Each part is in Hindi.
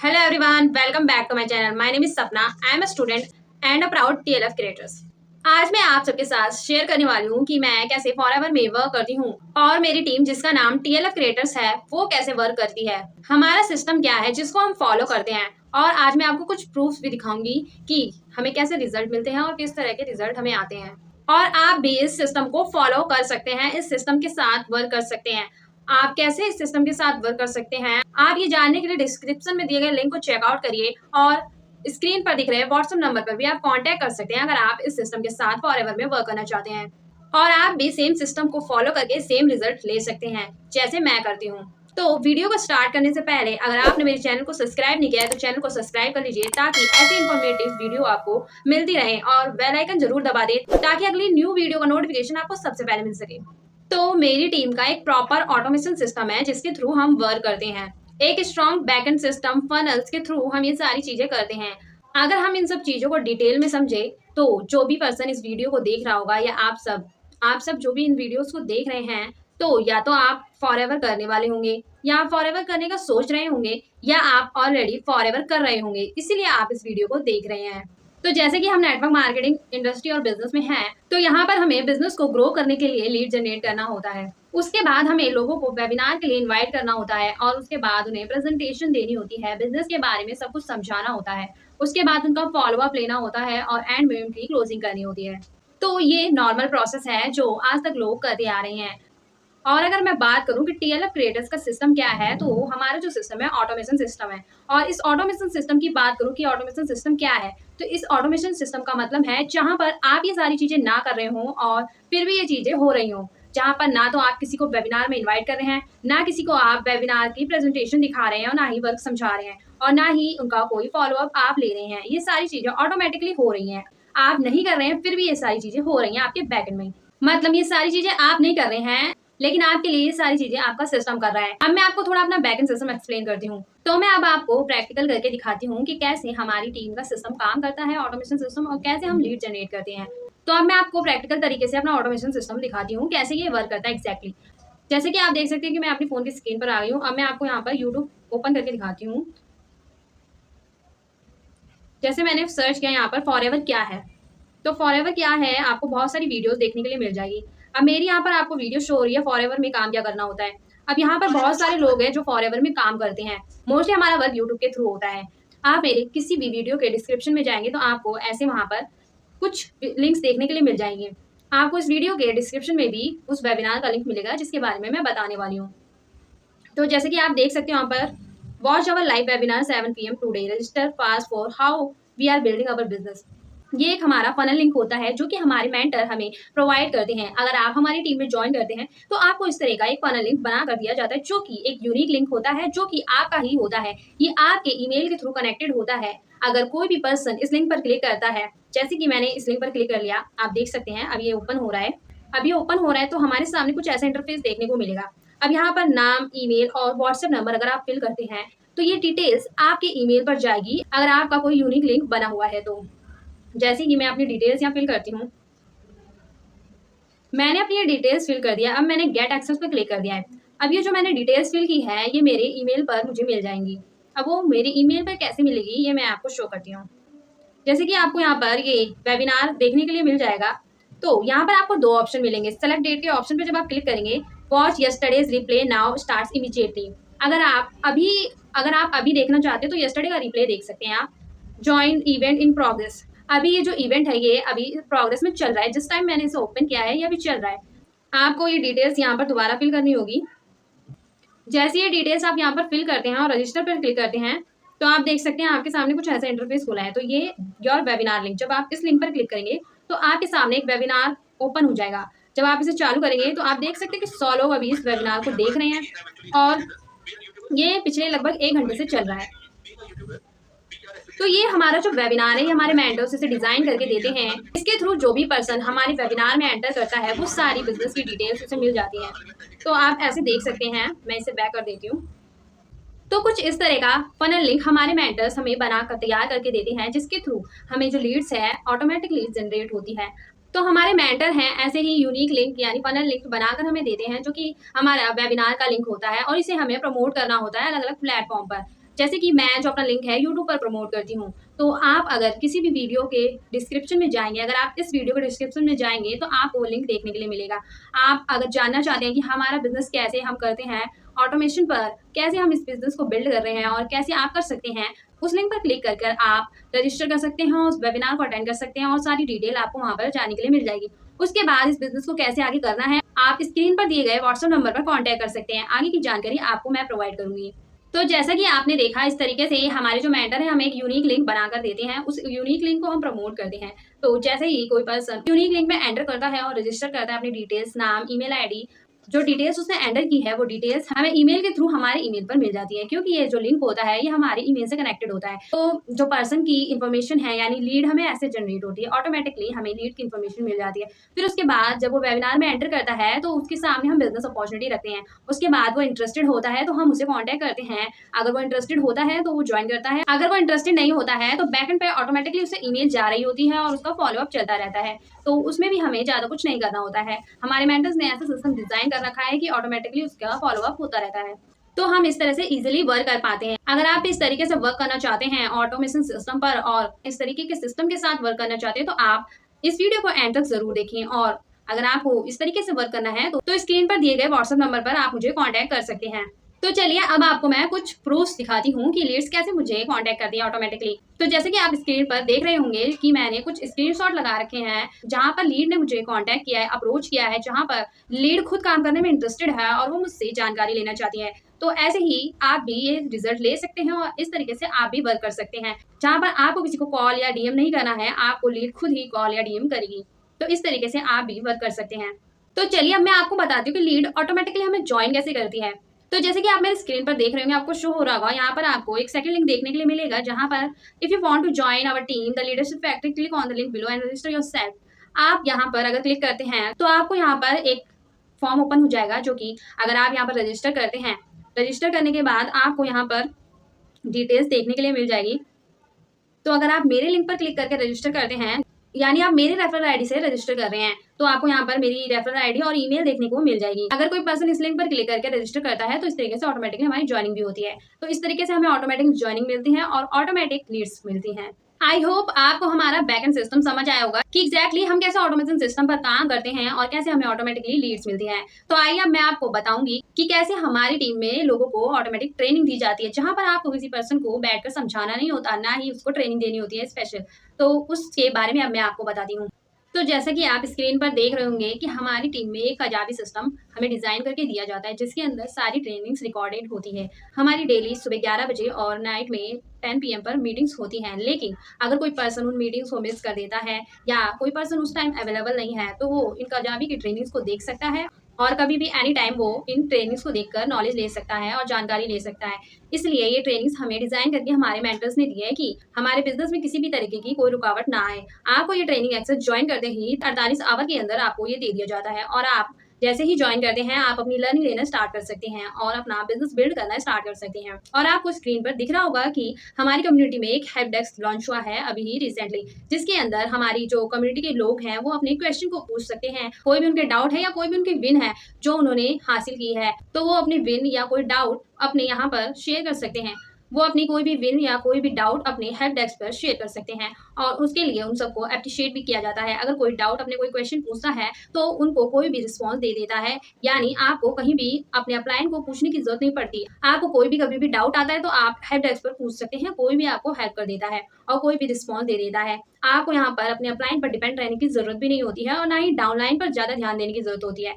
Hello everyone, welcome back to my channel. My name is Sapna. I am a student and a proud TLF creators. आज मैं आप सबके साथ शेयर करने वाली हूँ कि मैं कैसे फॉरएवर में वर्क करती हूँ और मेरी टीम जिसका नाम TLF क्रिएटर्स है वो कैसे वर्क करती है, हमारा सिस्टम क्या है जिसको हम फॉलो करते हैं और आज मैं आपको कुछ प्रूफ्स भी दिखाऊंगी कि हमें कैसे रिजल्ट मिलते हैं और किस तरह के रिजल्ट हमें आते हैं और आप भी इस सिस्टम को फॉलो कर सकते हैं, इस सिस्टम के साथ वर्क कर सकते हैं। आप कैसे इस सिस्टम के साथ वर्क कर सकते हैं आप ये जानने के लिए डिस्क्रिप्शन में दिए गए लिंक को चेकआउट करिए और स्क्रीन पर दिख रहे व्हाट्सएप नंबर पर भी आप कांटेक्ट कर सकते हैं अगर आप इस सिस्टम के साथ फॉरएवर में वर्क करना चाहते हैं और आप भी सेम सिस्टम को फॉलो करके सेम रिजल्ट ले सकते हैं जैसे मैं करती हूँ। तो वीडियो को स्टार्ट करने से पहले अगर आपने मेरे चैनल को सब्सक्राइब नहीं किया है तो चैनल को सब्सक्राइब कर लीजिए ताकि ऐसी इन्फॉर्मेटिव वीडियो आपको मिलती रहे और बेल आइकन जरूर दबा दें ताकि अगली न्यू वीडियो का नोटिफिकेशन आपको सबसे पहले मिल सके। तो मेरी टीम का एक प्रॉपर ऑटोमेशन सिस्टम है जिसके थ्रू हम वर्क करते हैं। एक स्ट्रॉन्ग बैकएंड सिस्टम फनल्स के थ्रू हम ये सारी चीजें करते हैं। अगर हम इन सब चीजों को डिटेल में समझे तो जो भी पर्सन इस वीडियो को देख रहा होगा या आप सब जो भी इन वीडियोस को देख रहे हैं तो या तो आप फॉरएवर करने वाले होंगे या आप फॉरएवर करने का सोच रहे होंगे या आप ऑलरेडी फॉरएवर कर रहे होंगे, इसीलिए आप इस वीडियो को देख रहे हैं। तो जैसे कि हम नेटवर्क मार्केटिंग इंडस्ट्री और बिजनेस में हैं, तो यहाँ पर हमें बिजनेस को ग्रो करने के लिए लीड जनरेट करना होता है। उसके बाद हमें लोगों को वेबिनार के लिए इनवाइट करना होता है और उसके बाद उन्हें प्रेजेंटेशन देनी होती है, बिजनेस के बारे में सब कुछ समझाना होता है। उसके बाद उनका फॉलोअप लेना होता है और एंड में उनकी क्लोजिंग करनी होती है। तो ये नॉर्मल प्रोसेस है जो आज तक लोग करते आ रहे हैं। और अगर मैं बात करूं कि TLF क्रिएटर्स का सिस्टम क्या है तो हमारा जो सिस्टम है ऑटोमेशन सिस्टम है। और इस ऑटोमेशन सिस्टम की बात करूं कि ऑटोमेशन सिस्टम क्या है तो इस ऑटोमेशन सिस्टम का मतलब है जहां पर आप ये सारी चीजें ना कर रहे हो और फिर भी ये चीजें हो रही हो, जहां पर ना तो आप किसी को वेबिनार में इन्वाइट कर रहे हैं, ना किसी को आप वेबिनार की प्रेजेंटेशन दिखा रहे हैं और ना ही वर्क समझा रहे हैं और ना ही उनका कोई फॉलोअप आप ले रहे हैं। ये सारी चीजें ऑटोमेटिकली हो रही हैं, आप नहीं कर रहे हैं फिर भी ये सारी चीजें हो रही हैं आपके बैकएंड में। मतलब ये सारी चीजें आप नहीं कर रहे हैं लेकिन आपके लिए ये सारी चीजें आपका सिस्टम कर रहा है। अब मैं आपको थोड़ा अपना बैकएंड सिस्टम एक्सप्लेन करती हूँ। तो मैं अब आपको प्रैक्टिकल करके दिखाती हूँ कि कैसे हमारी टीम का सिस्टम काम करता है, ऑटोमेशन सिस्टम, और कैसे हम लीड जनरेट करते हैं। तो अब मैं आपको प्रैक्टिकल तरीके से अपना ऑटोमेशन सिस्टम दिखाती हूँ कैसे ये वर्क करता है एग्जैक्टली। जैसे कि आप देख सकते हैं कि मैं अपनी फोन की स्क्रीन पर आ गई हूँ। अब मैं आपको यहाँ पर यूट्यूब ओपन करके दिखाती हूँ। जैसे मैंने सर्च किया यहाँ पर फॉरएवर क्या है, तो फॉरएवर क्या है आपको बहुत सारी वीडियोस देखने के लिए मिल जाएगी। अब मेरी यहाँ पर आपको वीडियो शो हो रही है फॉरएवर में काम क्या करना होता है। अब यहाँ पर बहुत सारे लोग हैं जो फॉरएवर में काम करते हैं। मोस्टली हमारा वर्क यूट्यूब के थ्रू होता है। आप मेरे किसी भी वीडियो के डिस्क्रिप्शन में जाएंगे तो आपको ऐसे वहाँ पर कुछ लिंक्स देखने के लिए मिल जाएंगे। आपको इस वीडियो के डिस्क्रिप्शन में भी उस वेबिनार का लिंक मिलेगा जिसके बारे में मैं बताने वाली हूँ। तो जैसे कि आप देख सकते हो यहाँ पर watch our live webinar 7 PM today, register fast for how we are building our business. ये एक हमारा फनल लिंक होता है जो कि हमारे मेंटर हमें प्रोवाइड करते हैं। अगर आप हमारी टीम में ज्वाइन करते हैं तो आपको इस तरह का एक फनल लिंक बना कर दिया जाता है जो कि एक यूनिक लिंक होता है जो कि आपका ही होता है। ये आपके ईमेल के थ्रू कनेक्टेड होता है। अगर कोई भी पर्सन इस लिंक पर क्लिक करता है, जैसे कि मैंने इस लिंक पर क्लिक कर लिया, आप देख सकते हैं अब ये ओपन हो रहा है। अब ये ओपन हो रहा है तो हमारे सामने कुछ ऐसा इंटरफेस देखने को मिलेगा। अब यहाँ पर नाम, ईमेल और व्हाट्सएप नंबर अगर आप फिल करते हैं तो ये डिटेल्स आपके ईमेल पर जाएगी अगर आपका कोई यूनिक लिंक बना हुआ है तो। जैसे कि मैं अपनी डिटेल्स यहाँ फिल करती हूँ, मैंने अपनी ये डिटेल्स फिल कर दिया। अब मैंने गेट एक्सेस पर क्लिक कर दिया है। अब ये जो मैंने डिटेल्स फिल की है ये मेरे ईमेल पर मुझे मिल जाएंगी। अब वो मेरे ईमेल पर कैसे मिलेगी ये मैं आपको शो करती हूँ। जैसे कि आपको यहाँ पर ये वेबिनार देखने के लिए मिल जाएगा तो यहाँ पर आपको 2 ऑप्शन मिलेंगे। सेलेक्ट डेट के ऑप्शन पर जब आप क्लिक करेंगे, watch yesterday's replay now starts immediately. अगर आप अभी देखना चाहते हो तो यस्टरडे का रिप्ले देख सकते हैं आप। ज्वाइन इवेंट इन प्रोग्रेस, अभी ये जो इवेंट है ये अभी प्रोग्रेस में चल रहा है। जिस टाइम मैंने इसे ओपन किया है ये अभी चल रहा है। आपको ये डिटेल्स यहाँ पर दोबारा फिल करनी होगी। जैसे ये डिटेल्स आप यहाँ पर फिल करते हैं और रजिस्टर पर क्लिक करते हैं तो आप देख सकते हैं आपके सामने कुछ ऐसा इंटरफेस खुला है। तो ये योर वेबिनार लिंक, जब आप इस लिंक पर क्लिक करेंगे तो आपके सामने एक वेबिनार ओपन हो जाएगा। जब आप इसे चालू करेंगे तो आप देख सकते हैं कि 100 लोग अभी इस वेबिनार को देख रहे हैं और ये पिछले लगभग 1 घंटे से चल रहा है। तो ये हमारा जो वेबिनार है ये हमारे मेंटर्स इसे डिजाइन करके देते हैं। इसके थ्रू जो भी पर्सन हमारे वेबिनार में एंटर करता है वो सारी बिजनेस की डिटेल्स उसे मिल जाती हैं। तो आप ऐसे देख सकते हैं, मैं इसे बैक कर देती हूँ। तो कुछ इस तरह का फनल लिंक हमारे मेंटर्स हमें बनाकर तैयार करके देते हैं जिसके थ्रू हमें जो लीड्स है ऑटोमेटिक लीड जनरेट होती है। तो हमारे मेंटर हैं ऐसे ही यूनिक लिंक यानी फनल लिंक बनाकर हमें देते हैं जो कि हमारा वेबिनार का लिंक होता है और इसे हमें प्रमोट करना होता है अलग अलग प्लेटफॉर्म पर। जैसे कि मैं जो अपना लिंक है यूट्यूब पर प्रमोट करती हूँ, तो आप अगर किसी भी वीडियो के डिस्क्रिप्शन में जाएंगे, अगर आप इस वीडियो के डिस्क्रिप्शन में जाएंगे तो आपको वो लिंक देखने के लिए मिलेगा। आप अगर जानना चाहते हैं कि हमारा बिजनेस कैसे हम करते हैं, ऑटोमेशन पर कैसे हम इस बिजनेस को बिल्ड कर रहे हैं और कैसे आप कर सकते हैं, उस लिंक पर क्लिक कर कर आप रजिस्टर कर सकते हैं, उस वेबिनार को अटेंड कर सकते हैं और सारी डिटेल आपको वहाँ पर जाने के लिए मिल जाएगी। उसके बाद इस बिजनेस को कैसे आगे करना है, आप स्क्रीन पर दिए गए व्हाट्सएप नंबर पर कांटेक्ट कर सकते हैं। आगे की जानकारी आपको मैं प्रोवाइड करूंगी। तो जैसा कि आपने देखा, इस तरीके से हमारे जो मेंटर है हमें एक यूनिक लिंक बनाकर देते हैं, उस यूनिक लिंक को हम प्रमोट करते हैं। तो जैसे ही कोई पर्सन यूनिक लिंक में एंटर करता है और रजिस्टर करता है अपनी डिटेल्स, नाम, ईमेल आईडी, जो डिटेल्स उसने एंटर की है वो डिटेल्स हमें ईमेल के थ्रू हमारे ईमेल पर मिल जाती है, क्योंकि ये जो लिंक होता है ये हमारे ईमेल से कनेक्टेड होता है। तो जो पर्सन की इन्फॉर्मेशन है यानी लीड हमें ऐसे जनरेट होती है, ऑटोमेटिकली हमें लीड की इन्फॉर्मेशन मिल जाती है। फिर उसके बाद जब वो वेबिनार में एंटर करता है तो उसके सामने हम बिजनेस अपॉर्चुनिटी रखते हैं। उसके बाद वो इंटरेस्टेड होता है तो हम उसे कॉन्टैक्ट करते हैं। अगर वो इंटरेस्टेड होता है तो वो ज्वाइन करता है, अगर वो इंटरेस्टेड नहीं होता है तो बैक एंड पे ऑटोमेटिकली उसे ईमेल जा रही होती है और उसका फॉलोअप चलता रहता है। तो उसमें भी हमें ज्यादा कुछ नहीं करना होता है। हमारे मेंटर्स ने ऐसा सिस्टम डिजाइन कर रखा है कि ऑटोमेटिकली उसका फॉलोअप होता रहता है। तो हम इस तरह से इजीली वर्क कर पाते हैं। अगर आप इस तरीके से वर्क करना चाहते हैं ऑटोमेशन सिस्टम पर और इस तरीके के सिस्टम के साथ वर्क करना चाहते हैं तो आप इस वीडियो को एंड तक जरूर देखें। और अगर आपको इस तरीके से वर्क करना है तो स्क्रीन पर दिए गए व्हाट्सएप नंबर पर आप मुझे कॉन्टैक्ट कर सकते हैं। तो चलिए अब आपको मैं कुछ प्रूफ्स दिखाती हूँ कि लीड्स कैसे मुझे कांटेक्ट करती है ऑटोमेटिकली। तो जैसे कि आप स्क्रीन पर देख रहे होंगे कि मैंने कुछ स्क्रीनशॉट लगा रखे हैं जहां पर लीड ने मुझे कांटेक्ट किया है, अप्रोच किया है, जहां पर लीड खुद काम करने में इंटरेस्टेड है और वो मुझसे जानकारी लेना चाहती है। तो ऐसे ही आप भी ये रिजल्ट ले सकते हैं और इस तरीके से आप भी वर्क कर सकते हैं, जहां पर आपको किसी को कॉल या डीएम नहीं करना है, आपको लीड खुद ही कॉल या डीएम करेगी। तो इस तरीके से आप भी वर्क कर सकते हैं। तो चलिए अब मैं आपको बताती हूँ कि लीड ऑटोमेटिकली हमें ज्वाइन कैसे करती है। तो जैसे कि आप मेरे स्क्रीन पर देख रहे होंगे, आपको शो हो रहा होगा, यहाँ पर आपको एक सेकंड लिंक देखने के लिए मिलेगा जहां पर if you want to join our team the leadership factory, click on the link below and register yourself. आप यहाँ पर अगर क्लिक करते हैं तो आपको यहाँ पर एक फॉर्म ओपन हो जाएगा, जो कि अगर आप यहाँ पर रजिस्टर करते हैं, रजिस्टर करने के बाद आपको यहाँ पर डिटेल्स देखने के लिए मिल जाएगी। तो अगर आप मेरे लिंक पर क्लिक करके रजिस्टर करते हैं, यानी आप मेरे रेफरल आईडी से रजिस्टर कर रहे हैं, तो आपको यहाँ पर मेरी रेफरल आईडी और ईमेल देखने को मिल जाएगी। अगर कोई पर्सन इस लिंक पर क्लिक करके रजिस्टर करता है तो इस तरीके से ऑटोमेटिकली हमारी ज्वाइनिंग भी होती है। तो इस तरीके से हमें ऑटोमेटिक ज्वाइनिंग मिलती है और ऑटोमेटिक लीड्स मिलती हैं। आई होप आपको हमारा बैकएंड सिस्टम समझ आया होगा कि एग्जैक्टली हम कैसे ऑटोमेशन सिस्टम पर काम करते हैं और कैसे हमें ऑटोमेटिकली लीड्स मिलती हैं। तो आइए अब मैं आपको बताऊंगी कि कैसे हमारी टीम में लोगों को ऑटोमेटिक ट्रेनिंग दी जाती है, जहां पर आपको किसी पर्सन को बैठकर समझाना नहीं होता, ना ही उसको ट्रेनिंग देनी होती है स्पेशल। तो उसके बारे में अब मैं आपको बताती हूँ। तो जैसा कि आप स्क्रीन पर देख रहे होंगे कि हमारी टीम में एक काजाबी सिस्टम हमें डिज़ाइन करके दिया जाता है, जिसके अंदर सारी ट्रेनिंग्स रिकॉर्डेड होती है। हमारी डेली सुबह 11 बजे और नाइट में 10 PM पर मीटिंग्स होती हैं। लेकिन अगर कोई पर्सन उन मीटिंग्स को मिस कर देता है या कोई पर्सन उस टाइम अवेलेबल नहीं है तो वो इन काजाबी की ट्रेनिंग्स को देख सकता है और कभी भी एनी टाइम वो इन ट्रेनिंग्स को देखकर नॉलेज ले सकता है और जानकारी ले सकता है। इसलिए ये ट्रेनिंग्स हमें डिजाइन करके हमारे मेंटर्स ने दी है कि हमारे बिजनेस में किसी भी तरीके की कोई रुकावट ना आए। आपको ये ट्रेनिंग एक्सेस ज्वाइन करते ही 48 आवर के अंदर आपको ये दे दिया जाता है और आप जैसे ही ज्वाइन करते हैं आप अपनी लर्निंग लेना स्टार्ट कर सकते हैं और अपना बिजनेस बिल्ड करना स्टार्ट कर सकते हैं। और आपको स्क्रीन पर दिख रहा होगा कि हमारी कम्युनिटी में एक हेल्प डेस्क लॉन्च हुआ है अभी ही रिसेंटली, जिसके अंदर हमारी जो कम्युनिटी के लोग हैं वो अपने क्वेश्चन को पूछ सकते हैं। कोई भी उनके डाउट है या कोई भी उनकी विन है जो उन्होंने हासिल की है, तो वो अपनी विन या कोई डाउट अपने यहाँ पर शेयर कर सकते हैं। वो अपनी कोई भी विन या कोई भी डाउट अपने हेल्प डेस्क पर शेयर कर सकते हैं और उसके लिए उन सबको अप्रिशिएट भी किया जाता है। अगर कोई डाउट अपने कोई क्वेश्चन पूछता है तो उनको कोई भी रिस्पॉन्स दे देता है, यानी आपको कहीं भी अपने अपलाइन को पूछने की जरूरत नहीं पड़ती। आपको कोई भी कभी भी डाउट आता है तो आप हेल्प डेस्क पर पूछ सकते हैं, कोई भी आपको हेल्प कर देता है और कोई भी रिस्पॉन्स दे देता है। आपको यहाँ पर अपने अपलाइन पर डिपेंड रहने की जरूरत भी नहीं होती है और ना ही डाउनलाइन पर ज्यादा ध्यान देने की जरूरत होती है।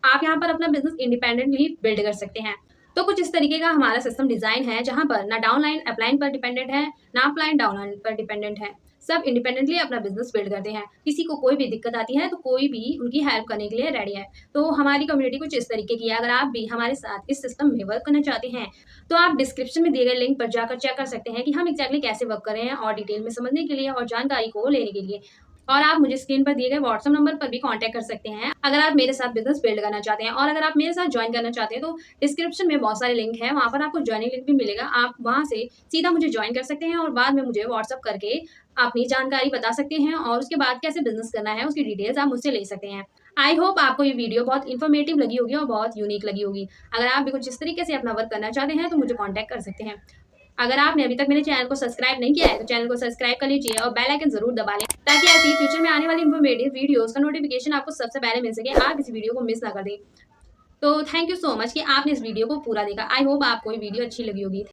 आप यहाँ पर अपना बिजनेस इंडिपेंडेंटली बिल्ड कर सकते हैं। तो कुछ इस तरीके का हमारा सिस्टम डिजाइन है जहां पर ना डाउनलाइन अपलाइन पर डिपेंडेंट है, ना अपलाइन डाउनलाइन पर डिपेंडेंट है। सब इंडिपेंडेंटली अपना बिजनेस बिल्ड करते हैं। किसी को कोई भी दिक्कत आती है तो कोई भी उनकी हेल्प करने के लिए रेडी है। तो हमारी कम्युनिटी कुछ इस तरीके की है। अगर आप भी हमारे साथ इस सिस्टम में वर्क करना चाहते हैं तो आप डिस्क्रिप्शन में दिए गए लिंक पर जाकर चेक कर सकते हैं कि हम एक्जैक्टली कैसे वर्क कर रहे हैं और डिटेल में समझने के लिए और जानकारी को लेने के लिए। और आप मुझे स्क्रीन पर दिए गए व्हाट्सएप नंबर पर भी कांटेक्ट कर सकते हैं अगर आप मेरे साथ बिजनेस बिल्ड करना चाहते हैं। और अगर आप मेरे साथ ज्वाइन करना चाहते हैं तो डिस्क्रिप्शन में बहुत सारे लिंक हैं, वहाँ पर आपको ज्वाइनिंग लिंक भी मिलेगा। आप वहाँ से सीधा मुझे ज्वाइन कर सकते हैं और बाद में मुझे व्हाट्सअप करके अपनी जानकारी बता सकते हैं और उसके बाद कैसे बिजनेस करना है उसकी डिटेल्स आप मुझसे ले सकते हैं। आई होप आपको ये वीडियो बहुत इन्फॉर्मेटिव लगी होगी और बहुत यूनिक लगी होगी। अगर आप भी कुछ इस तरीके से अपना वर्क करना चाहते हैं तो मुझे कॉन्टैक्ट कर सकते हैं। अगर आपने अभी तक मेरे चैनल को सब्सक्राइब नहीं किया है तो चैनल को सब्सक्राइब कर लीजिए और बेल आइकन जरूर दबा लें ताकि ऐसी फ्यूचर में आने वाली इन्फॉर्मेटिव वीडियोस का नोटिफिकेशन आपको सबसे पहले मिल सके, आप इस वीडियो को मिस ना कर दें। तो थैंक यू सो मच कि आपने इस वीडियो को पूरा देखा। आई होप आपको ये वीडियो अच्छी लगी होगी।